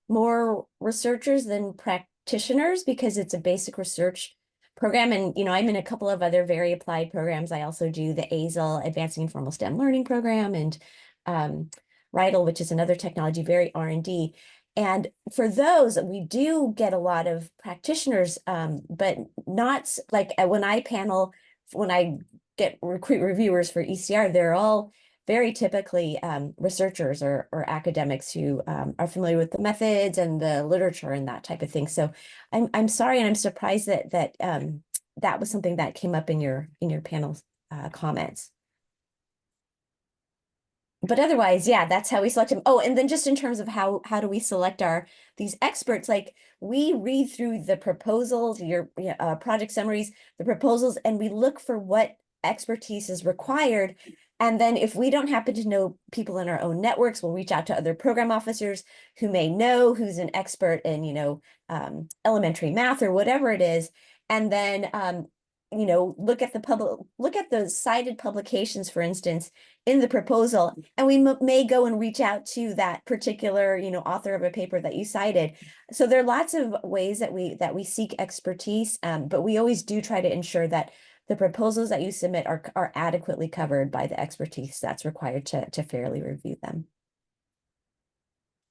more researchers than practitioners, because it's a basic research program. And, I'm in a couple of other very applied programs. I also do the ASL, Advancing Informal STEM Learning program, and RIDL, which is another technology, very R&D. And for those, we do get a lot of practitioners, but not like when I get recruit reviewers for ECR, they're all very typically researchers or academics who are familiar with the methods and the literature and that type of thing. So I'm sorry, and I'm surprised that that was something that came up in your panel comments. But otherwise, yeah, that's how we select them. Oh, and then just in terms of how do we select these experts, like we read through the proposals, your project summaries, the proposals, and we look for what expertise is required. And then if we don't happen to know people in our own networks, we'll reach out to other program officers who may know who's an expert in, elementary math or whatever it is. And then, look at the cited publications, for instance, in the proposal, and we may go and reach out to that particular, author of a paper that you cited. So there are lots of ways that we seek expertise, but we always do try to ensure that the proposals that you submit are adequately covered by the expertise that's required to fairly review them.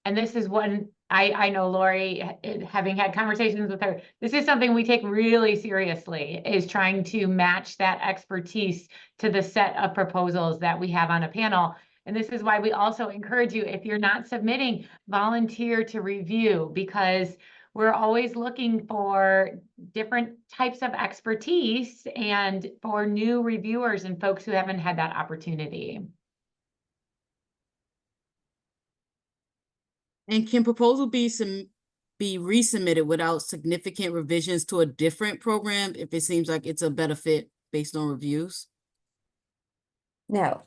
And this is one I know Lori, having had conversations with her, this is something we take really seriously, is trying to match that expertise to the set of proposals that we have on a panel. And this is why we also encourage you, if you're not submitting, volunteer to review, because we're always looking for different types of expertise and for new reviewers and folks who haven't had that opportunity. And can proposal be resubmitted without significant revisions to a different program if it seems like it's a better fit based on reviews? No.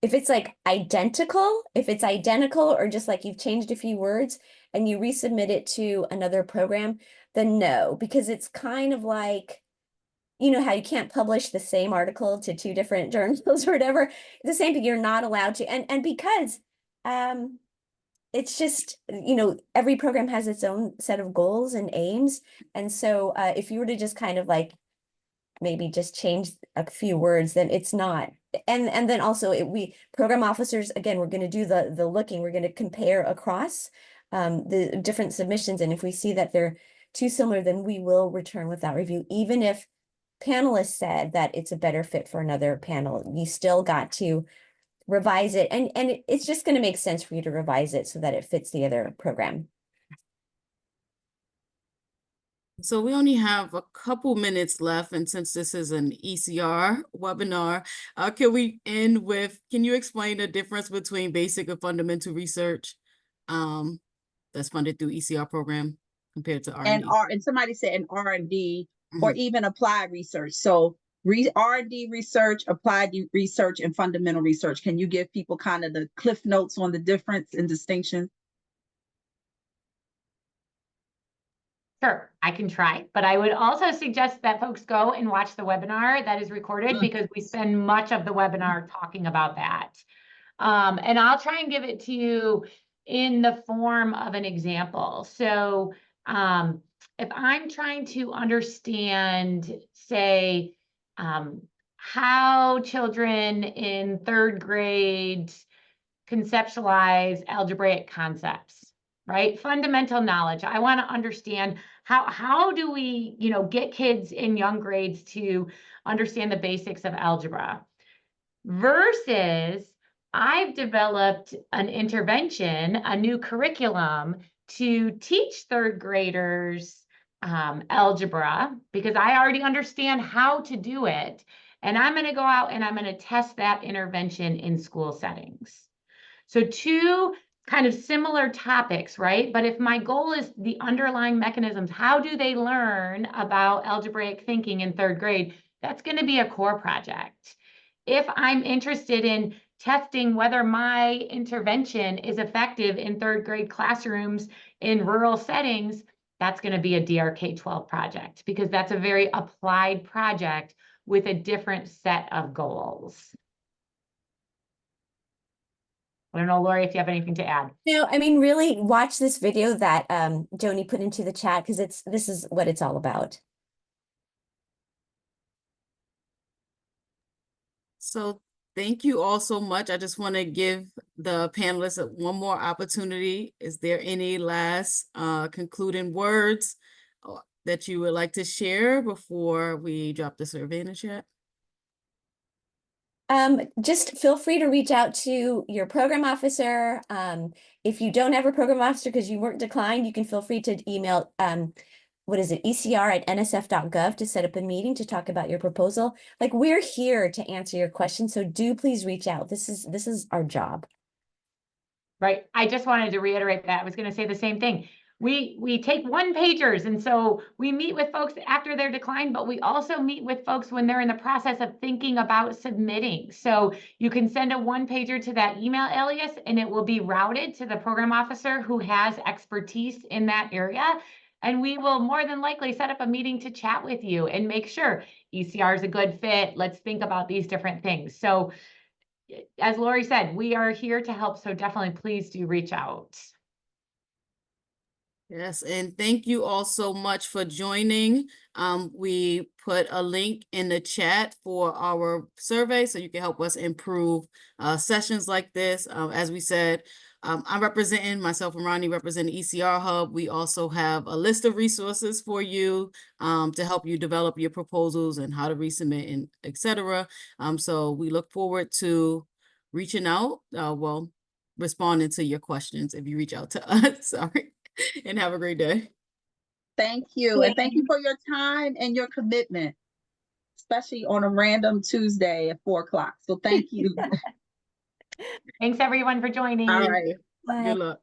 If it's identical or just like you've changed a few words and you resubmit it to another program, then no, because it's kind of like, how you can't publish the same article to two different journals or whatever. The same thing, you're not allowed to. And because it's just, every program has its own set of goals and aims. And so if you were to just kind of maybe just change a few words, then it's not. And then also we program officers, again, we're going to do the looking, we're going to compare across the different submissions. And if we see that they're too similar, then we will return with that review. Even if panelists said that it's a better fit for another panel, you still got to revise it. And it's just going to make sense for you to revise it so that it fits the other program. So we only have a couple minutes left, and since this is an ECR webinar, can you explain the difference between basic and fundamental research that's funded through ECR program compared to R&D? And somebody said an R&D or even applied research. So R&D research, applied research, and fundamental research. Can you give people kind of the cliff notes on the difference and distinction? Sure, I can try, but I would also suggest that folks go and watch the webinar that is recorded because we spend much of the webinar talking about that. And I'll try and give it to you in the form of an example. So if I'm trying to understand, say, how children in third grade conceptualize algebraic concepts, right? Fundamental knowledge. I want to understand how do we, get kids in young grades to understand the basics of algebra versus I've developed an intervention, a new curriculum to teach third graders algebra because I already understand how to do it. And I'm going to go out and I'm going to test that intervention in school settings. So two kind of similar topics, right? But if my goal is the underlying mechanisms, how do they learn about algebraic thinking in third grade? That's going to be a core project. If I'm interested in testing whether my intervention is effective in third grade classrooms in rural settings, that's going to be a DRK-12 project because that's a very applied project with a different set of goals. I don't know, Lori, if you have anything to add. No, I mean, really watch this video that Joni put into the chat because this is what it's all about. So Thank you all so much. I just want to give the panelists one more opportunity. Is there any last concluding words that you would like to share before we drop the survey in the chat? Just feel free to reach out to your program officer. If you don't have a program officer because you weren't declined, you can feel free to email what is it, ECR@nsf.gov to set up a meeting to talk about your proposal. Like, we're here to answer your questions, so do please reach out. This is our job. Right. I just wanted to reiterate that. I was going to say the same thing. We take one pagers, and so we meet with folks after they're declined, but we also meet with folks when they're in the process of thinking about submitting. So you can send a one pager to that email alias, and it will be routed to the program officer who has expertise in that area. And we will more than likely set up a meeting to chat with you and make sure ECR is a good fit. Let's think about these different things. So as Lori said, we are here to help. So definitely please do reach out. Yes, and thank you all so much for joining. We put a link in the chat for our survey so you can help us improve sessions like this. As we said, I'm representing myself and Roni represent ECR Hub. We also have a list of resources for you to help you develop your proposals and how to resubmit and etc. So we look forward to reaching out, responding to your questions if you reach out to us. Sorry. And have a great day. Thank you. And thank you for your time and your commitment, especially on a random Tuesday at 4 o'clock. So thank you. Thanks everyone for joining. All right. Bye. Good luck.